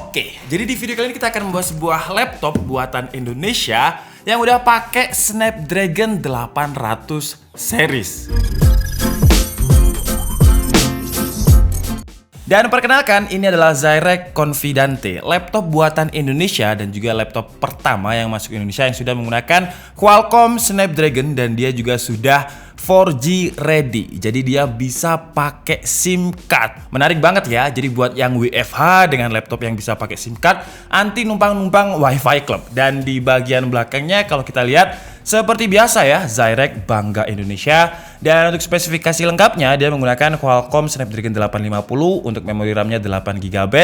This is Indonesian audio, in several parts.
Oke, jadi di video kali ini kita akan membahas sebuah laptop buatan Indonesia yang udah pakai Snapdragon 800 series. Dan perkenalkan, ini adalah Zyrek Confidante, laptop buatan Indonesia dan juga laptop pertama yang masuk Indonesia yang sudah menggunakan Qualcomm Snapdragon dan dia juga sudah 4G ready. Jadi dia bisa pakai SIM card. Menarik banget ya. Jadi buat yang WFH dengan laptop yang bisa pakai SIM card, anti numpang-numpang Wi-Fi Club. Dan di bagian belakangnya kalau kita lihat seperti biasa ya, Zyrek bangga Indonesia. Dan untuk spesifikasi lengkapnya, dia menggunakan Qualcomm Snapdragon 850, untuk memori RAM-nya 8GB.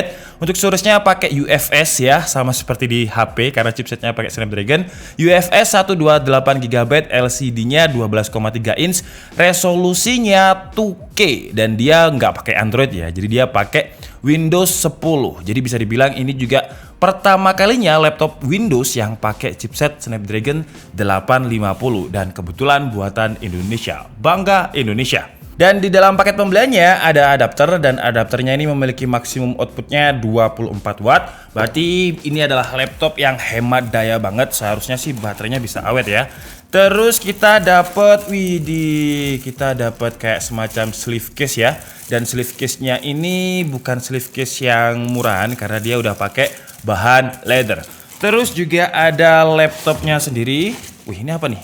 Untuk storage-nya pakai UFS ya, sama seperti di HP karena chipsetnya pakai Snapdragon. UFS 128GB, LCD-nya 12,3 inch, resolusinya 2K dan dia nggak pakai Android ya. Jadi dia pakai Windows 10. Jadi bisa dibilang ini juga pertama kalinya laptop Windows yang pakai chipset Snapdragon 850 dan kebetulan buatan Indonesia. Bangga Indonesia. Dan di dalam paket pembeliannya ada adapter dan adapternya ini memiliki maksimum outputnya 24 watt. Berarti ini adalah laptop yang hemat daya banget. Seharusnya sih baterainya bisa awet ya. Terus kita dapat kayak semacam sleeve case ya. Dan sleeve case-nya ini bukan sleeve case yang murahan karena dia udah pakai bahan leather. Terus juga ada laptopnya sendiri. Wih, ini apa nih?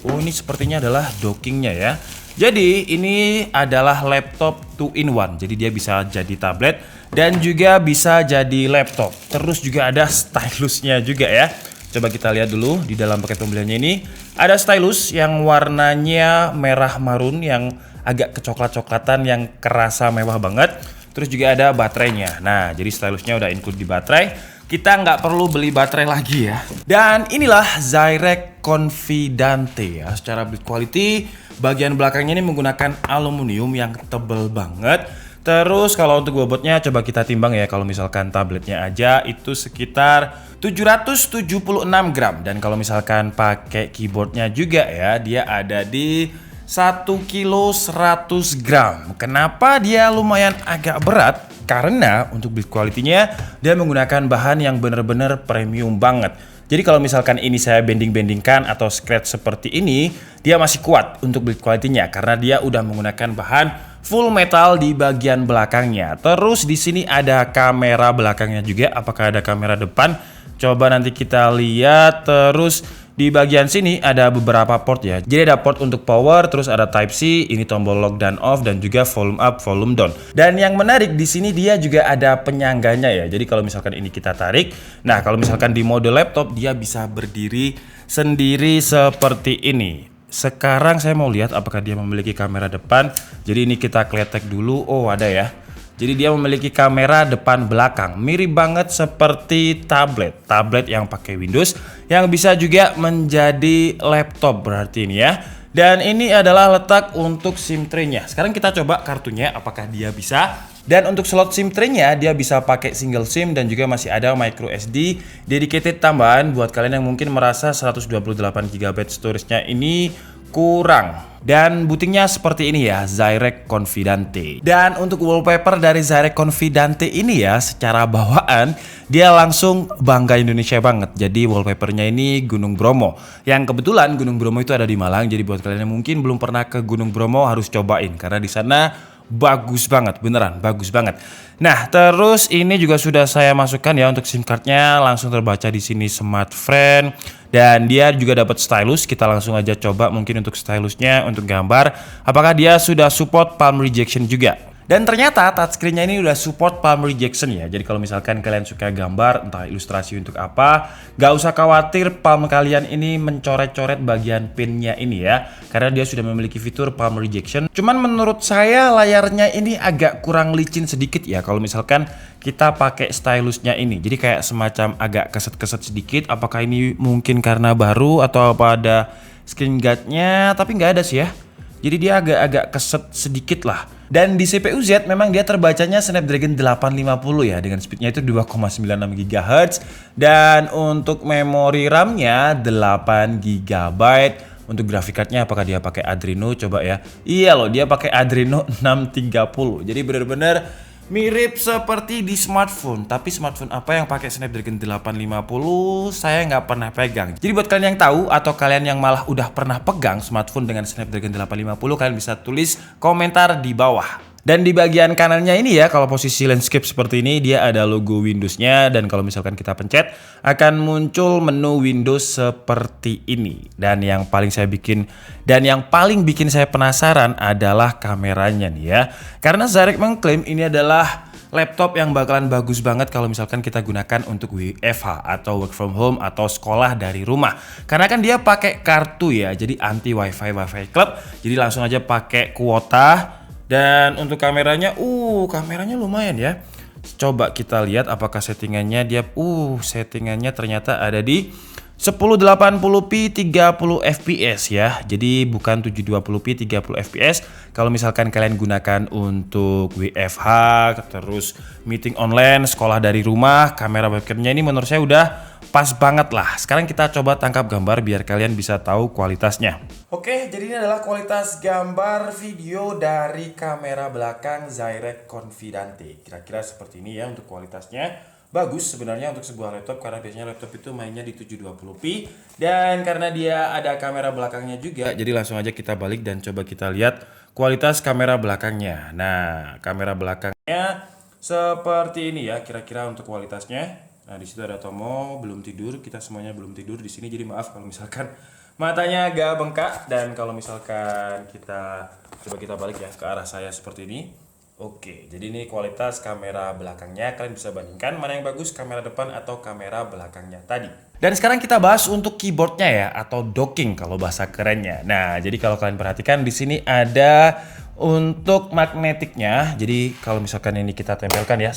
Oh, ini sepertinya adalah dockingnya ya. Jadi ini adalah laptop 2-in-1. Jadi dia bisa jadi tablet dan juga bisa jadi laptop. Terus juga ada stylusnya juga ya. Coba kita lihat dulu di dalam paket pembeliannya ini. Ada stylus yang warnanya merah marun yang agak kecoklat-coklatan yang kerasa mewah banget. Terus juga ada baterainya. Nah, jadi stylusnya udah include di baterai. Kita nggak perlu beli baterai lagi ya. Dan inilah Zyrek Confidante ya. Secara build quality, bagian belakangnya ini menggunakan aluminium yang tebal banget. Terus kalau untuk bobotnya coba kita timbang ya. Kalau misalkan tabletnya aja itu sekitar 776 gram. Dan kalau misalkan pakai keyboardnya juga ya, dia ada di 1 kilo 100 gram. Kenapa dia lumayan agak berat? Karena untuk build quality-nya dia menggunakan bahan yang benar-benar premium banget. Jadi kalau misalkan ini saya bending-bendingkan atau scratch seperti ini, dia masih kuat untuk build quality-nya karena dia udah menggunakan bahan full metal di bagian belakangnya. Terus di sini ada kamera belakangnya juga. Apakah ada kamera depan? Coba nanti kita lihat. Terus di bagian sini ada beberapa port ya. Jadi ada port untuk power, terus ada Type C, ini tombol lock dan off dan juga volume up, volume down. Dan yang menarik di sini dia juga ada penyangganya ya. Jadi kalau misalkan ini kita tarik, nah kalau misalkan di mode laptop dia bisa berdiri sendiri seperti ini. Sekarang saya mau lihat apakah dia memiliki kamera depan. Jadi ini kita kletek dulu. Oh, ada ya. Jadi dia memiliki kamera depan belakang. Mirip banget seperti tablet yang pakai Windows yang bisa juga menjadi laptop berarti ini ya. Dan ini adalah letak untuk SIM tray-nya. Sekarang kita coba kartunya apakah dia bisa. Dan untuk slot SIM tray-nya dia bisa pakai single SIM dan juga masih ada micro SD dedicated tambahan buat kalian yang mungkin merasa 128GB storage-nya ini kurang. Dan bootingnya seperti ini ya, Zyrek Confidante. Dan untuk wallpaper dari Zyrek Confidante ini ya, secara bawaan dia langsung bangga Indonesia banget. Jadi wallpapernya ini Gunung Bromo. Yang kebetulan Gunung Bromo itu ada di Malang. Jadi buat kalian yang mungkin belum pernah ke Gunung Bromo harus cobain karena di sana bagus banget, beneran bagus banget. Nah, terus ini juga sudah saya masukkan ya untuk SIM cardnya, langsung terbaca di sini Smart Friend. Dan dia juga dapat stylus. Kita langsung aja coba mungkin untuk stylusnya untuk gambar. Apakah dia sudah support palm rejection juga? Dan ternyata touchscreen-nya ini udah support palm rejection ya. Jadi kalau misalkan kalian suka gambar, entah ilustrasi untuk apa, gak usah khawatir palm kalian ini mencoret-coret bagian pinnya ini ya. Karena dia sudah memiliki fitur palm rejection. Cuman menurut saya layarnya ini agak kurang licin sedikit ya. Kalau misalkan kita pakai stylusnya ini. Jadi kayak semacam agak keset-keset sedikit. Apakah ini mungkin karena baru atau apa ada screen guard-nya? Tapi nggak ada sih ya. Jadi dia agak-agak keset sedikit lah. Dan di CPU Z memang dia terbacanya Snapdragon 850 ya. Dengan speednya itu 2,96 GHz. Dan untuk memori RAM-nya 8 GB. Untuk graphic card-nya apakah dia pakai Adreno? Coba ya. Iya loh, dia pakai Adreno 630. Jadi benar-benar Mirip seperti di smartphone, tapi smartphone apa yang pakai Snapdragon 850 saya nggak pernah pegang. Jadi buat kalian yang tahu atau kalian yang malah udah pernah pegang smartphone dengan Snapdragon 850, kalian bisa tulis komentar di bawah. Dan di bagian kanannya ini ya, kalau posisi landscape seperti ini, dia ada logo Windows-nya. Dan kalau misalkan kita pencet, akan muncul menu Windows seperti ini. Dan yang paling bikin saya penasaran adalah kameranya nih ya. Karena Zyrek mengklaim ini adalah laptop yang bakalan bagus banget kalau misalkan kita gunakan untuk WFH atau work from home atau sekolah dari rumah. Karena kan dia pakai kartu ya, jadi anti wifi club. Jadi langsung aja pakai kuota. Dan untuk kameranya lumayan ya. Coba kita lihat apakah settingannya settingannya ternyata ada di 1080p 30 fps ya. Jadi bukan 720p 30 fps. Kalau misalkan kalian gunakan untuk WFH, terus meeting online, sekolah dari rumah, kamera webcamnya ini menurut saya udah pas banget lah. Sekarang kita coba tangkap gambar biar kalian bisa tahu kualitasnya. Oke, jadi ini adalah kualitas gambar video dari kamera belakang Zyrek Confidante. Kira-kira seperti ini ya untuk kualitasnya. Bagus sebenarnya untuk sebuah laptop karena biasanya laptop itu mainnya di 720p. Dan karena dia ada kamera belakangnya juga, jadi langsung aja kita balik dan coba kita lihat kualitas kamera belakangnya. Nah, kamera belakangnya seperti ini ya kira-kira untuk kualitasnya. Nah, di situ ada Tomo belum tidur, kita semuanya belum tidur di sini. Jadi maaf kalau misalkan matanya agak bengkak, dan kalau misalkan kita balik ya ke arah saya seperti ini. Oke, jadi ini kualitas kamera belakangnya. Kalian bisa bandingkan mana yang bagus, kamera depan atau kamera belakangnya tadi. Dan sekarang kita bahas untuk keyboardnya ya, atau docking kalau bahasa kerennya. Nah, jadi kalau kalian perhatikan di sini ada untuk magnetiknya. Jadi kalau misalkan ini kita tempelkan ya,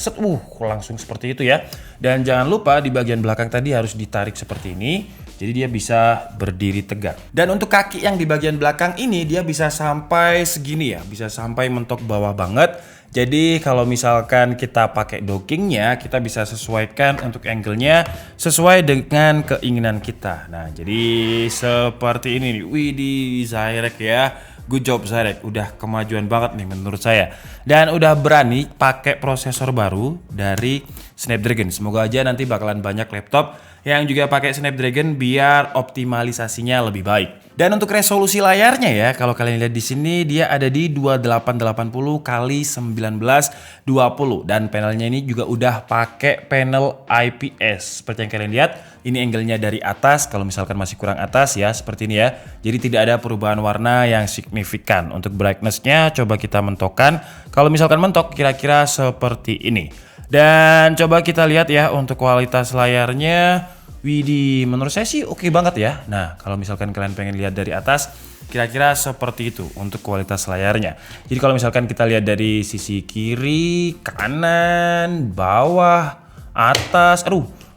langsung seperti itu ya. Dan jangan lupa di bagian belakang tadi harus ditarik seperti ini. Jadi dia bisa berdiri tegak. Dan untuk kaki yang di bagian belakang ini dia bisa sampai segini ya, bisa sampai mentok bawah banget. Jadi kalau misalkan kita pakai dockingnya, kita bisa sesuaikan untuk angle-nya sesuai dengan keinginan kita. Nah, jadi seperti ini nih. Widih, Zyrek ya. Good job Zyrek, udah kemajuan banget nih menurut saya. Dan udah berani pakai prosesor baru dari Snapdragon. Semoga aja nanti bakalan banyak laptop yang juga pakai Snapdragon biar optimalisasinya lebih baik. Dan untuk resolusi layarnya ya, kalau kalian lihat di sini dia ada di 2880 x 1920 dan panelnya ini juga udah pakai panel IPS. Seperti yang kalian lihat, ini angle-nya dari atas. Kalau misalkan masih kurang atas ya, seperti ini ya. Jadi tidak ada perubahan warna yang signifikan. Untuk brightness-nya coba kita mentokkan. Kalau misalkan mentok kira-kira seperti ini. Dan coba kita lihat ya untuk kualitas layarnya. Widih, menurut saya sih oke banget ya. Nah, kalau misalkan kalian pengen lihat dari atas, kira-kira seperti itu untuk kualitas layarnya. Jadi kalau misalkan kita lihat dari sisi kiri, kanan, bawah, atas,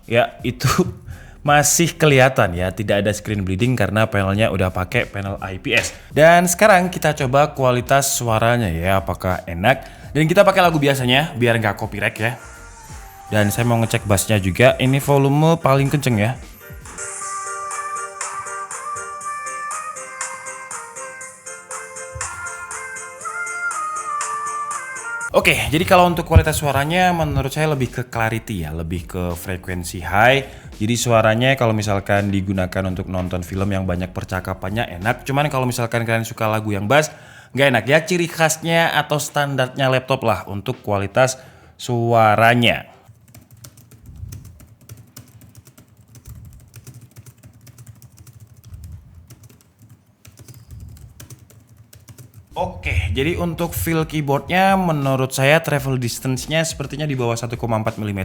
ya itu masih kelihatan ya, tidak ada screen bleeding karena panelnya udah pakai panel IPS. Dan sekarang kita coba kualitas suaranya ya, apakah enak. Dan kita pakai lagu biasanya biar nggak copyright ya. Dan saya mau ngecek bassnya juga, ini volume paling kenceng ya. Oke, jadi kalau untuk kualitas suaranya menurut saya lebih ke clarity ya, lebih ke frekuensi high. Jadi suaranya kalau misalkan digunakan untuk nonton film yang banyak percakapannya enak. Cuman kalau misalkan kalian suka lagu yang bass, nggak enak ya, ciri khasnya atau standarnya laptop lah untuk kualitas suaranya. Oke, jadi untuk feel keyboardnya menurut saya travel distance-nya sepertinya di bawah 1,4 mm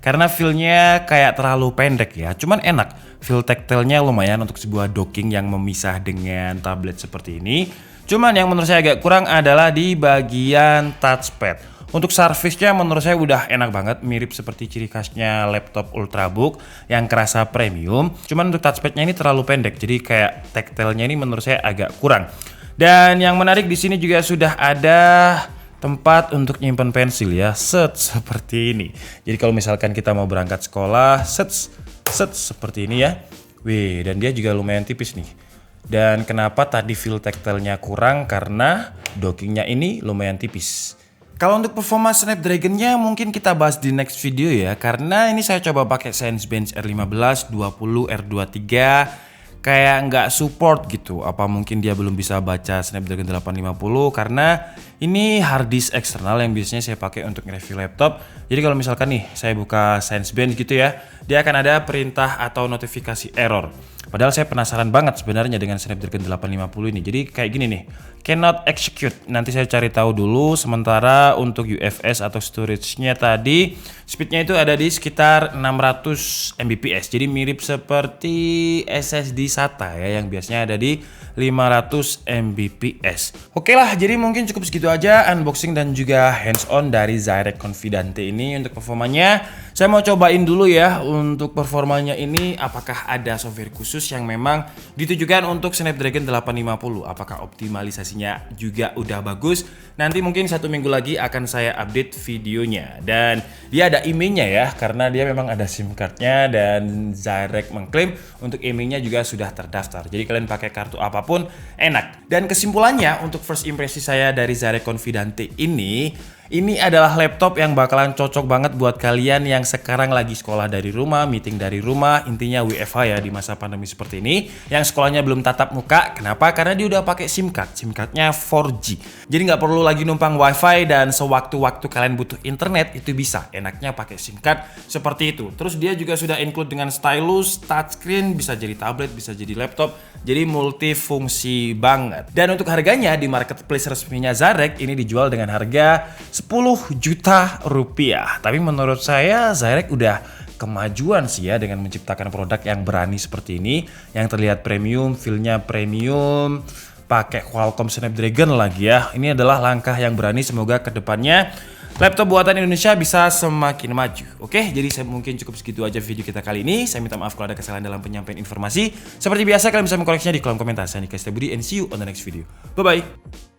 karena feel-nya kayak terlalu pendek ya. Cuman enak, feel tactile-nya lumayan untuk sebuah docking yang memisah dengan tablet seperti ini. Cuman yang menurut saya agak kurang adalah di bagian touchpad. Untuk surface-nya menurut saya udah enak banget, mirip seperti ciri khasnya laptop Ultrabook yang kerasa premium. Cuman untuk touchpad-nya ini terlalu pendek, jadi kayak tactile-nya ini menurut saya agak kurang. Dan yang menarik di sini juga sudah ada tempat untuk nyimpan pensil ya, seperti ini. Jadi kalau misalkan kita mau berangkat sekolah, seperti ini ya. Wih, dan dia juga lumayan tipis nih. Dan kenapa tadi feel tactile-nya kurang? Karena dockingnya ini lumayan tipis. Kalau untuk performa Snapdragon-nya mungkin kita bahas di next video ya, karena ini saya coba pakai Cinebench R15 20 R23 kayak nggak support gitu. Apa mungkin dia belum bisa baca Snapdragon 850 karena ini hard disk eksternal yang biasanya saya pakai untuk nge-review laptop. Jadi kalau misalkan nih saya buka Cinebench gitu ya, dia akan ada perintah atau notifikasi error. Padahal saya penasaran banget sebenarnya dengan Snapdragon 850 ini. Jadi kayak gini nih, cannot execute. Nanti saya cari tahu dulu. Sementara untuk UFS atau storage-nya tadi, speed-nya itu ada di sekitar 600 Mbps. Jadi mirip seperti SSD SATA ya, yang biasanya ada di 500 Mbps. Oke lah, jadi mungkin cukup segitu aja unboxing dan juga hands-on dari Zyrek Confidante ini. Untuk performanya, saya mau cobain dulu ya. Untuk performanya ini, apakah ada software khusus yang memang ditujukan untuk Snapdragon 850? Apakah optimalisasinya juga udah bagus? Nanti mungkin 1 minggu lagi akan saya update videonya. Dan dia ada IMEI-nya ya, karena dia memang ada SIM card-nya dan Zyrek mengklaim untuk IMEI-nya juga sudah terdaftar. Jadi kalian pakai kartu apapun enak. Dan kesimpulannya untuk first impresi saya dari Zyrek Confidante ini adalah laptop yang bakalan cocok banget buat kalian yang sekarang lagi sekolah dari rumah, meeting dari rumah, intinya WFH ya di masa pandemi seperti ini. Yang sekolahnya belum tatap muka, kenapa? Karena dia udah pakai SIM card, SIM cardnya 4G. Jadi nggak perlu lagi numpang WiFi dan sewaktu-waktu kalian butuh internet itu bisa. Enaknya pakai SIM card seperti itu. Terus dia juga sudah include dengan stylus, touchscreen, bisa jadi tablet, bisa jadi laptop. Jadi multifungsi banget. Dan untuk harganya di marketplace resminya Zyrek ini dijual dengan harga 10 juta rupiah. Tapi menurut saya Zyrek udah kemajuan sih ya dengan menciptakan produk yang berani seperti ini, yang terlihat premium, feel-nya premium, pakai Qualcomm Snapdragon lagi ya. Ini adalah langkah yang berani, semoga kedepannya laptop buatan Indonesia bisa semakin maju. Oke, jadi saya mungkin cukup segitu aja video kita kali ini. Saya minta maaf kalau ada kesalahan dalam penyampaian informasi. Seperti biasa kalian bisa mengkoreksinya di kolom komentar. Saya Nika Setiabudi and see you on the next video. Bye-bye.